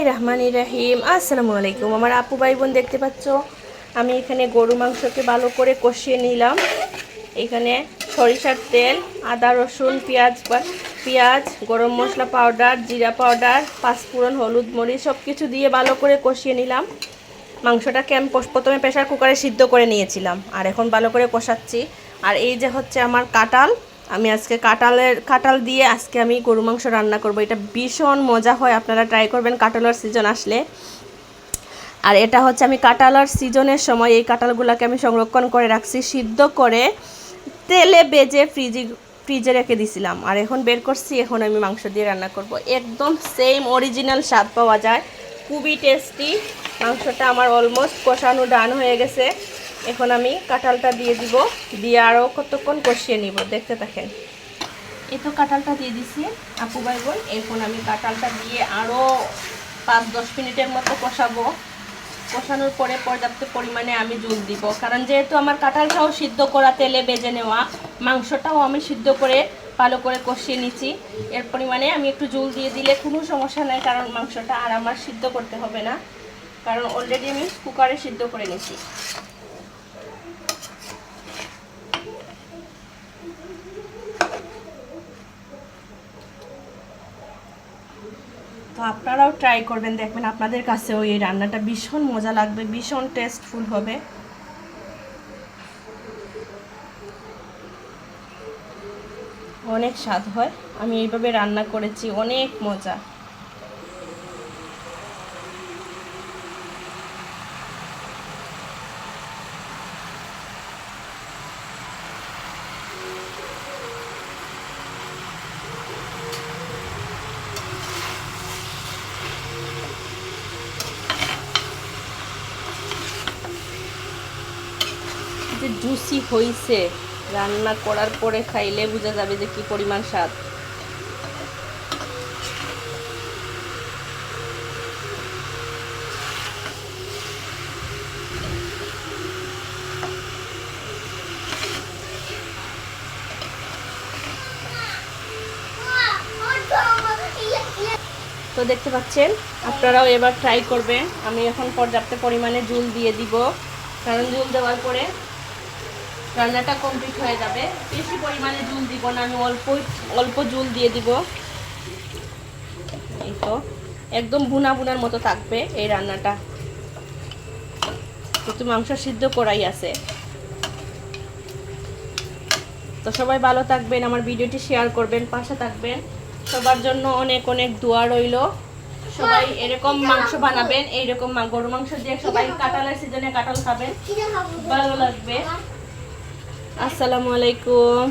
রহমানির রহিম। আসসালামু আলাইকুম। আমার আপু ভাই বোন দেখতে পাচ্ছ, আমি এখানে গরু মাংসকে ভালো করে কষিয়ে নিলাম। এখানে সরিষার তেল, আদা রসুন পেঁয়াজ, গরম মশলা পাউডার, জিরা পাউডার, পাঁচফোড়ন, হলুদ মরিচ সব কিছু দিয়ে ভালো করে কষিয়ে নিলাম। মাংসটাকে আমি প্রথমে প্রেশার কুকারে সিদ্ধ করে নিয়েছিলাম, আর এখন ভালো করে কষাচ্ছি। আর এই যে হচ্ছে আমার কাঁঠাল, আমি আজকে কাঁঠাল দিয়ে আজকে আমি গরু মাংস রান্না করব। এটা ভীষণ মজা হয়, আপনারা ট্রাই করবেন কাঁঠালের সিজন আসলে। আর এটা হচ্ছে আমি কাঁঠালের সিজনের সময় এই কাঁঠালগুলোকে আমি সংরক্ষণ করে রাখছি, সিদ্ধ করে তেলে বেজে ফ্রিজে রেখে দিয়েছিলাম। আর এখন বের করছি, এখন আমি মাংস দিয়ে রান্না করব। একদম সেম অরিজিনাল স্বাদ পাওয়া যায়, খুবই টেস্টি। মাংসটা আমার অলমোস্ট কষানো ডান হয়ে গেছে। এখন আমি কাঁঠালটা দিয়ে দিব, দিয়ে আরও কতক্ষণ কষিয়ে নিব, দেখতে থাকেন। এই তো কাঁঠালটা দিয়ে দিছি আপু ভাই বোন। এখন আমি কাঁঠালটা দিয়ে আরও 5-10 মিনিটের মতো কষাবো। কষানোর পরে পর্যাপ্ত পরিমাণে আমি জল দিব, কারণ যেহেতু আমার কাঁঠালটাও সিদ্ধ করা, তেলে বেজে নেওয়া, মাংসটাও আমি সিদ্ধ করে ভালো করে কষিয়ে নিচ্ছি। এর পরিমাণে আমি একটু জল দিয়ে দিলে কোনো সমস্যা নেই, কারণ মাংসটা আর আমার সিদ্ধ করতে হবে না, কারণ অলরেডি আমি কুকারে সিদ্ধ করে নিচ্ছি। তো আপনারাও ট্রাই করবেন, দেখবেন আপনাদের কাছেও এই রান্নাটা ভীষণ মজা লাগবে, ভীষণ টেস্টফুল হবে। অনেক স্বাদ হয়, আমি এইভাবে রান্না করেছি, অনেক মজা। যে জুসি হইছে, রান্না করার পরে খাইলে বোঝা যাবে যে কি পরিমাণ স্বাদ। তো দেখতে পাচ্ছেন, আপনারাও এবার ট্রাই করবেন। আমি এখন পর্যাপ্ত পরিমাণে জল দিয়ে দিব, কারণ জল দেওয়ার পরে রান্নাটা কমপ্লিট হয়ে যাবে। বেশি পরিমাণে জল দিব না, আমি অল্প জল দিয়ে দিব। এই তো একদম বুনা বুনার মতো থাকবে এই রান্নাটা, কিন্তু মাংস সিদ্ধ করাই আছে। তো সবাই ভালো থাকবেন, আমার ভিডিওটি শেয়ার করবেন, পাশে থাকবেন। সবার জন্য অনেক অনেক দোয়া রইল। সবাই এরকম মাংস বানাবেন, এইরকম গরু মাংস দিয়ে সবাই কাঁঠালের সিজনে কাঁঠাল খাবেন, ভালো লাগবে। আসসালামু আলাইকুম।